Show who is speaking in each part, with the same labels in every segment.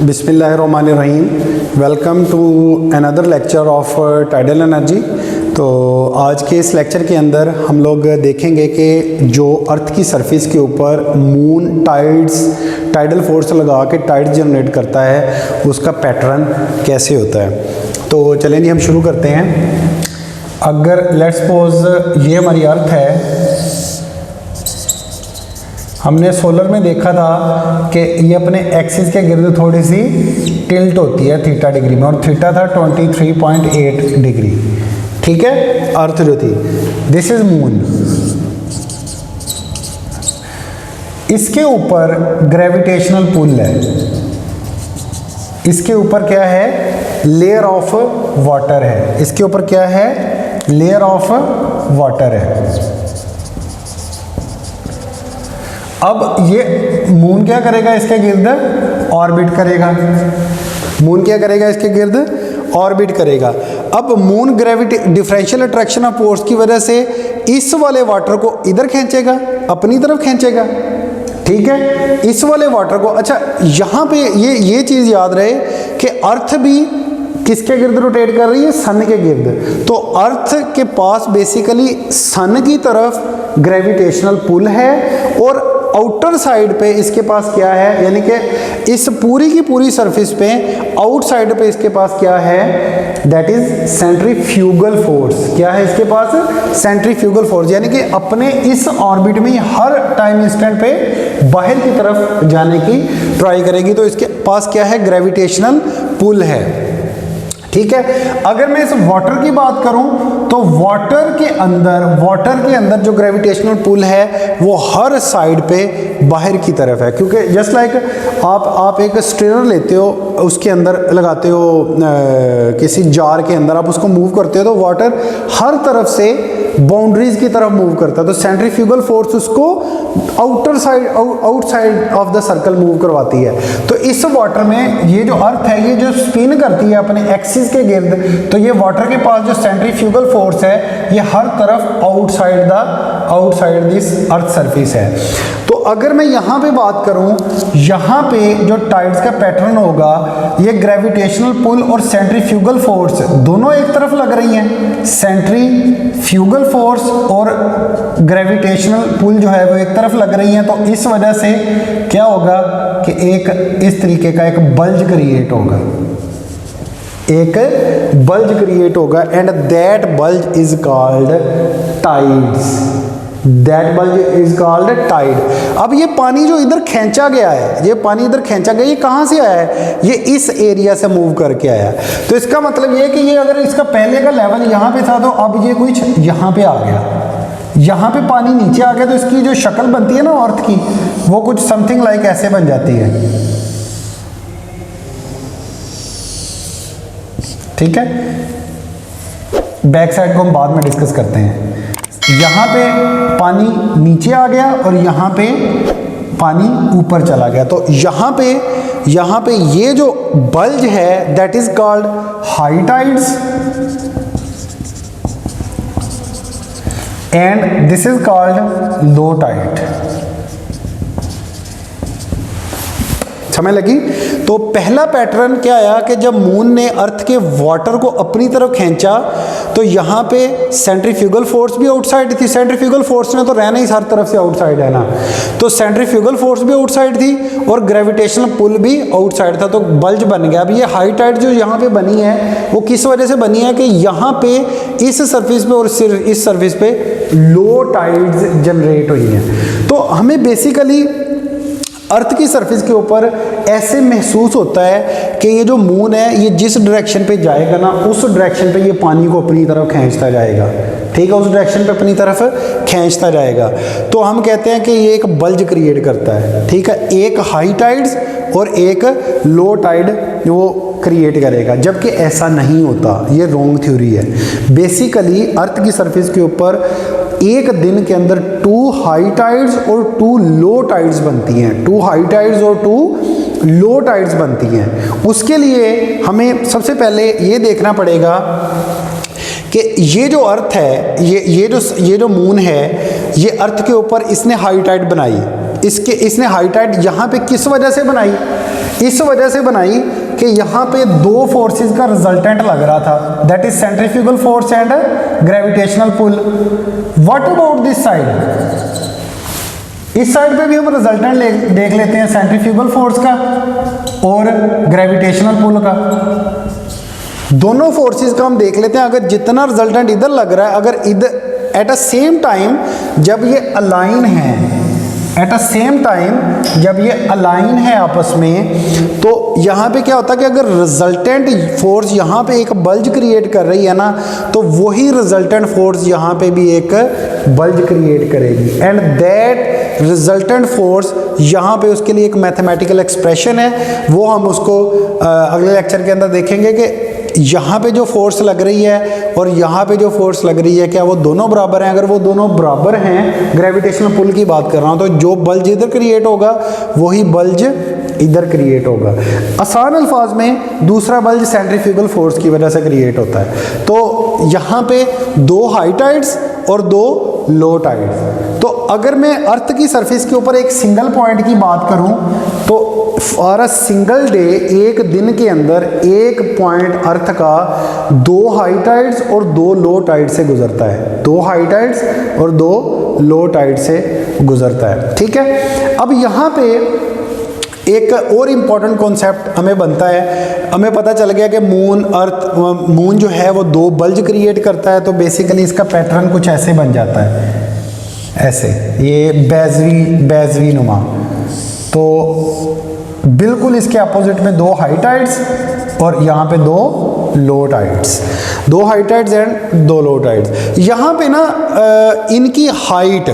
Speaker 1: बिस्मिल्लाहिर्रहमानिर्रहीम। Welcome to another lecture of tidal energy. तो आज के इस लेक्चर के अंदर हम लोग देखेंगे कि जो अर्थ की सरफेस के ऊपर मून टाइडल फोर्स लगा के टाइड जनरेट करता है, उसका पैटर्न कैसे होता है। तो चलें जी, हम शुरू करते हैं। अगर लेट्स सपोज ये हमारी अर्थ है, हमने सोलर में देखा था कि ये अपने एक्सिस के गिर्द थोड़ी सी टिल्ट होती है थीटा डिग्री में, और थीटा था 23.8 डिग्री। ठीक है, अर्थ जो थी, दिस इज मून। इसके ऊपर ग्रेविटेशनल पुल है, इसके ऊपर क्या है, लेयर ऑफ वाटर है। इसके ऊपर क्या है, लेयर ऑफ वाटर है। अब ये मून क्या करेगा, इसके गिर्द ऑर्बिट करेगा। मून क्या करेगा, इसके गिर्द ऑर्बिट करेगा। अब moon gravity differential attraction of force की वजह से इस वाले वाटर को इधर खींचेगा, अपनी तरफ खींचेगा। ठीक है, इस वाले वाटर को। अच्छा, यहाँ पे ये चीज़ याद रहे कि अर्थ भी किसके गिर्द रोटेट कर रही है, सन के गिर्द। तो अर्थ के पास बेसिकली सन की तरफ ग्रेविटेशनल पुल है, और आउटर साइड पे इसके पास क्या है, यानी कि इस पूरी की पूरी सरफेस पे आउटसाइड पे इसके पास क्या है, दैट इज सेंट्रीफ्यूगल फोर्स। क्या है इसके पास, सेंट्रीफ्यूगल फोर्स, यानी कि अपने इस ऑर्बिट में हर टाइम इंस्टेंट पे बाहर की तरफ जाने की ट्राई करेगी। तो इसके पास क्या है, ग्रेविटेशनल पुल है। ठीक है, अगर मैं इस वाटर की बात करूं तो वाटर के अंदर जो ग्रेविटेशनल पुल है वो हर साइड पे बाहर की तरफ है। क्योंकि जस्ट लाइक आप एक स्ट्रेनर लेते हो, उसके अंदर लगाते हो, किसी जार के अंदर आप उसको मूव करते हो, तो वाटर हर तरफ से बाउंड्रीज की तरफ मूव करता है। तो सेंट्रीफ्यूगल फोर्स उसको outside of the circle move करवाती है। तो इस वाटर में ये जो अर्थ है, ये जो स्पिन करती है अपने एक्सिस के गिर्द, तो ये वाटर के पास जो सेंट्रीफ्यूगल फोर्स है, ये हर तरफ आउटसाइड दिस अर्थ सरफेस है। तो अगर मैं यहाँ पे बात करूँ, यहाँ पे जो टाइड्स का पैटर्न होगा, ये ग्रेविटेशनल पुल और सेंट्रीफ्यूगल फोर्स दोनों एक तरफ लग रही हैं। सेंट्रीफ्यूगल फोर्स और ग्रेविटेशनल पुल जो है वो एक तरफ लग रही हैं। तो इस वजह से क्या होगा कि एक इस तरीके का एक बल्ज क्रिएट होगा, and that bulge is called tides. Tide. अब ये पानी जो इधर खींचा गया है, ये कहाँ से आया है, ये इस एरिया से मूव करके आया। तो इसका मतलब ये कि ये अगर इसका पहले का लेवल यहाँ पे था, तो अब ये कुछ यहाँ पे आ गया, यहाँ पे पानी नीचे आ गया, तो इसकी जो शक्ल बनती है ना अर्थ की, वो कुछ समथिंग लाइक ऐसे बन जाती है। ठीक है, बैक साइड को हम बाद में डिस्कस करते हैं। यहाँ पे पानी नीचे आ गया और यहाँ पे पानी ऊपर चला गया। तो यहाँ पे ये जो बल्ज है, that is called high tides, and this is called low tide. समझ लगी? तो पहला पैटर्न क्या आया कि जब मून ने अर्थ के वाटर को अपनी तरफ खींचा, तो यहाँ पे सेंट्रीफ्यूगल फोर्स भी आउटसाइड थी। सेंट्रीफ्यूगल फोर्स ने तो रहना ही हर तरफ से आउटसाइड है ना, तो सेंट्रीफ्यूगल फोर्स भी आउटसाइड थी और ग्रेविटेशनल पुल भी आउटसाइड था, तो बल्ज बन गया। अब ये हाई टाइड जो यहाँ पे बनी है, वो किस वजह से बनी है कि यहाँ पे इस सरफेस पे और इस सरफेस पे लो टाइड्स जनरेट हुई हैं। तो हमें बेसिकली अर्थ की सरफेस के ऊपर ऐसे महसूस होता है कि ये जो मून है, ये जिस डायरेक्शन पे जाएगा ना, उस डायरेक्शन पे ये पानी को अपनी तरफ खींचता जाएगा। ठीक है, उस डायरेक्शन पे अपनी तरफ खींचता जाएगा। तो हम कहते हैं कि ये एक बल्ज क्रिएट करता है। ठीक है, एक हाई टाइड्स और एक लो टाइड वो क्रिएट करेगा, जबकि ऐसा नहीं होता। ये रॉन्ग थ्योरी है। बेसिकली अर्थ की सरफेस के ऊपर एक दिन के अंदर 2 हाई टाइड्स और 2 लो टाइड्स बनती हैं। 2 हाई टाइड्स और 2 लो टाइड्स बनती हैं। उसके लिए हमें सबसे पहले ये देखना पड़ेगा कि ये जो अर्थ है, ये जो मून है, ये अर्थ के ऊपर इसने हाई टाइड बनाई। इसने हाई टाइड यहाँ पे किस वजह से बनाई? इस वजह से बनाई कि यहाँ पे दो फोर्सेस का रिजल्टेंट लग रहा था, that is centrifugal force and gravitational pull. What about this side? इस साइड पे भी हम रिजल्टेंट देख लेते हैं, सेंट्रीफ्यूगल फोर्स का और ग्रेविटेशनल पुल का। दोनों फोर्सेस का हम देख लेते हैं। अगर जितना रिजल्टेंट इधर लग रहा है, अगर इधर एट अ सेम टाइम जब ये अलाइन है, एट अ सेम टाइम जब ये अलाइन है आपस में, तो यहाँ पे क्या होता है कि अगर रिजल्टेंट फोर्स यहाँ पे एक बल्ज क्रिएट कर रही है ना, तो वही रिजल्टेंट फोर्स यहाँ पे भी एक बल्ज क्रिएट करेगी, एंड दैट रिजल्टेंट फोर्स यहाँ पे उसके लिए एक मैथमेटिकल एक्सप्रेशन है, वो हम उसको अगले लेक्चर के अंदर देखेंगे कि यहाँ पे जो फोर्स लग रही है और यहाँ पे जो फोर्स लग रही है क्या वो दोनों बराबर हैं। अगर वो दोनों बराबर हैं, ग्रेविटेशनल पुल की बात कर रहा हूँ, तो जो बल्ज इधर क्रिएट होगा वही बल्ज इधर क्रिएट होगा। आसान अल्फाज में दूसरा बल्ज सेंट्रीफ्यूगल फोर्स की वजह से क्रिएट होता है। तो यहाँ पे दो हाई टाइड्स और दो लो टाइड्स। तो अगर मैं अर्थ की सरफेस के ऊपर एक सिंगल पॉइंट की बात करूं, तो फॉर अ सिंगल डे, एक दिन के अंदर एक पॉइंट अर्थ का दो हाई टाइड्स और दो लो टाइड से गुजरता है, दो हाई टाइड्स और दो लो टाइड से गुजरता है। ठीक है, अब यहाँ पे एक और इम्पॉर्टेंट कॉन्सेप्ट हमें बनता है। हमें पता चल गया कि मून जो है वो दो बल्ज क्रिएट करता है। तो बेसिकली इसका पैटर्न कुछ ऐसे बन जाता है, ऐसे, ये बेजवी नुमा। तो बिल्कुल इसके अपोजिट में दो हाई टाइड्स और यहाँ पे दो लो टाइड्स, दो हाई टाइड्स एंड दो लो टाइड्स। यहाँ पे ना इनकी हाइट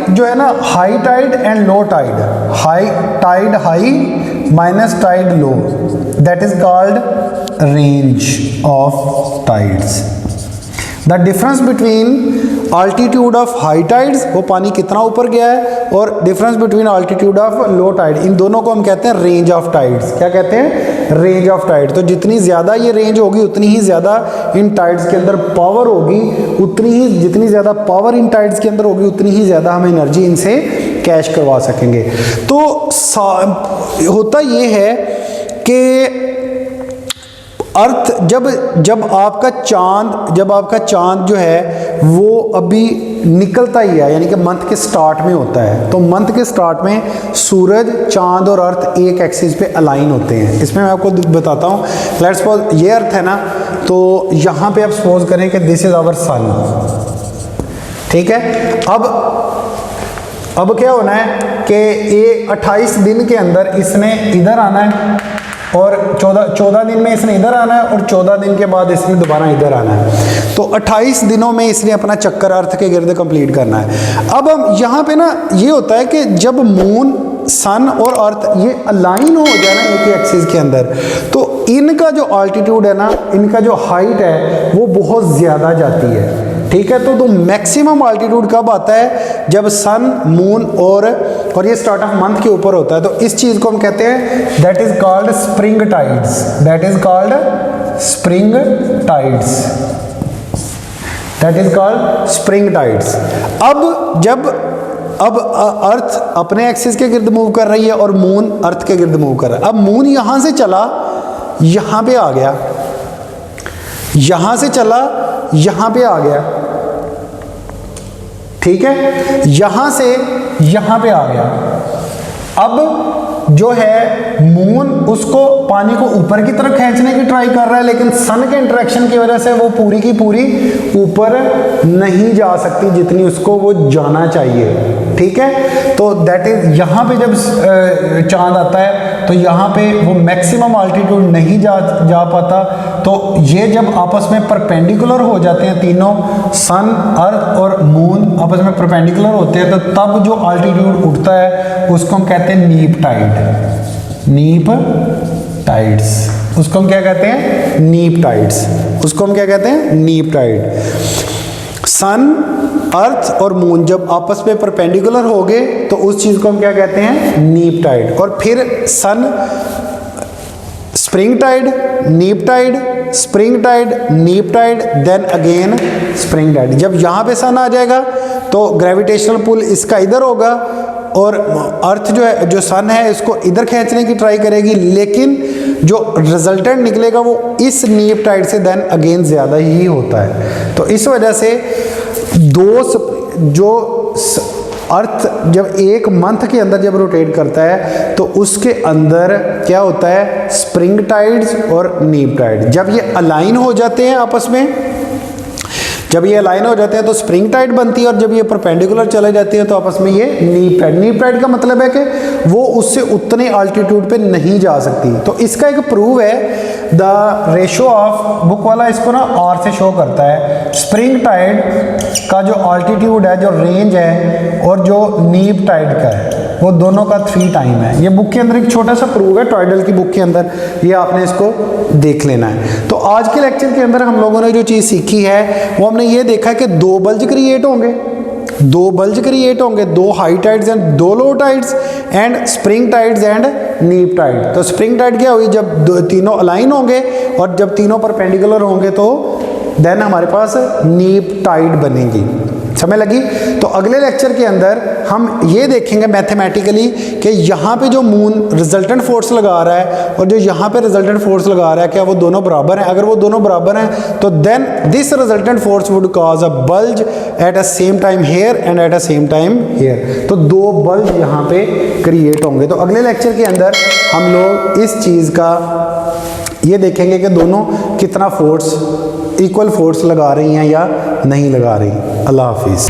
Speaker 1: जो है ना, high tide and low tide, high tide high minus tide low, that is called range of tides. The difference between altitude of high tides, वो पानी कितना ऊपर गया है, और difference between altitude of low tide, इन दोनों को हम कहते हैं रेंज ऑफ टाइड्स। क्या कहते हैं? Range of tide. तो जितनी ज़्यादा ये रेंज होगी उतनी ही ज़्यादा इन टाइड्स के अंदर पावर होगी, उतनी ही जितनी ज़्यादा पावर इन टाइड्स के अंदर होगी उतनी ही ज़्यादा हम एनर्जी इनसे कैश करवा सकेंगे। तो होता ये है कि अर्थ जब आपका चांद जो है वो अभी निकलता ही है, यानी कि मंथ के स्टार्ट में होता है, तो मंथ के स्टार्ट में सूरज, चांद और अर्थ एक एक्सिस पे अलाइन होते हैं। इसमें मैं आपको बताता हूँ। लेट्स सपोज ये अर्थ है ना, तो यहाँ पे आप सपोज करें कि दिस इज आवर सन। ठीक है, अब क्या होना है कि ये 28 दिन के अंदर इसने इधर आना है, और 14 दिन में इसने इधर आना है, और 14 दिन के बाद इसने दोबारा इधर आना है। तो 28 दिनों में इसने अपना चक्कर अर्थ के गिर्द कंप्लीट करना है। अब हम यहाँ पे ना ये होता है कि जब मून, सन और अर्थ ये अलाइन हो जाए ना एक एक्सिस के अंदर, तो इनका जो अल्टीट्यूड है ना, इनका जो हाइट है वो बहुत ज़्यादा जाती है। ठीक है, तो मैक्सिमम अल्टीट्यूड कब आता है? जब सन, मून और ये स्टार्ट ऑफ मंथ के ऊपर होता है। तो इस चीज़ को हम कहते हैं that is called spring tides, that is called spring tides, that is called spring tides. अब अर्थ अपने एक्सिस के गिर्द मूव कर रही है और मून अर्थ के गिर्द मूव कर रहा है। अब मून यहाँ से चला, यहाँ पे आ गया, यहाँ से चला, यहाँ पे आ गया। ठीक है, यहां से यहां पे आ गया। अब जो है मून उसको पानी को ऊपर की तरफ खींचने की ट्राई कर रहा है, लेकिन सन के इंटरेक्शन की वजह से वो पूरी की पूरी ऊपर नहीं जा सकती जितनी उसको वो जाना चाहिए। ठीक है, तो दैट इज यहाँ पे जब चांद आता है तो यहाँ पे वो मैक्सिमम अल्टीट्यूड नहीं जा पाता। तो ये जब आपस में परपेंडिकुलर हो जाते हैं, तीनों सन, अर्थ और मून आपस में परपेंडिकुलर होते हैं, तो तब जो अल्टीट्यूड उठता है उसको हम कहते हैं नीप टाइड, नीप टाइड्स। उसको हम क्या कहते हैं? नीप टाइड्स। उसको हम क्या कहते हैं? नीप टाइड। सन, अर्थ और मून जब आपस में परपेंडिकुलर हो गए तो उस चीज को हम क्या कहते हैं? नीप टाइड। और फिर sun, spring tide, neap tide, spring tide, neap tide, then again spring tide. जब यहाँ पे सन आ जाएगा तो ग्रेविटेशनल पुल इसका इधर होगा, और अर्थ जो है, जो सन है, इसको इधर खींचने की ट्राई करेगी, लेकिन जो रिजल्टेंट निकलेगा वो इस नीप टाइड से देन अगेन ज़्यादा ही होता है। तो इस वजह से जो अर्थ जब एक मंथ के अंदर जब रोटेट करता है तो उसके अंदर क्या होता है, स्प्रिंग टाइड्स और नीप टाइड। जब ये अलाइन हो जाते हैं आपस में, जब ये अलाइन हो जाते हैं तो स्प्रिंग टाइड बनती है, और जब ये परपेंडिकुलर चले जाती है तो आपस में ये नीप टाइड। नीप टाइड का मतलब है कि वो उससे उतने अल्टीट्यूड पे नहीं जा सकती। तो इसका एक प्रूव है, द रेशो ऑफ, बुक वाला इसको ना और से शो करता है, स्प्रिंग टाइड का जो अल्टीट्यूड है, जो रेंज है, और जो नीप टाइड का है, वो दोनों का 3 टाइम है। ये बुक के अंदर एक छोटा सा प्रूव है, टॉयडल की बुक के अंदर, ये आपने इसको देख लेना है। तो आज के लेक्चर के अंदर हम लोगों ने जो चीज़ सीखी है वो हमने ये देखा है कि 2 बल्ज क्रिएट होंगे, 2 बल्ज क्रिएट होंगे, 2 high tides and 2 low tides, and spring tides and नीप टाइड। तो स्प्रिंग टाइड क्या हुई, जब तीनों अलाइन होंगे और जब तीनों परपेंडिकुलर होंगे तो देन हमारे पास नीप टाइड बनेगी। समझ लगी? तो अगले लेक्चर के अंदर हम ये देखेंगे मैथमेटिकली कि यहाँ पे जो मून रिजल्टेंट फोर्स लगा रहा है और जो यहाँ पे रिजल्टेंट फोर्स लगा रहा है, क्या वो दोनों बराबर हैं? अगर वो दोनों बराबर हैं तो then this resultant force would cause a bulge at a same time here and at a same time here. तो 2 बल्ज यहाँ पे क्रिएट होंगे। तो अगले लेक्चर के अंदर हम लोग इस चीज़ का ये देखेंगे कि दोनों कितना फोर्स, इक्वल फोर्स लगा रही हैं या नहीं लगा रही। अल्लाह हाफिज़।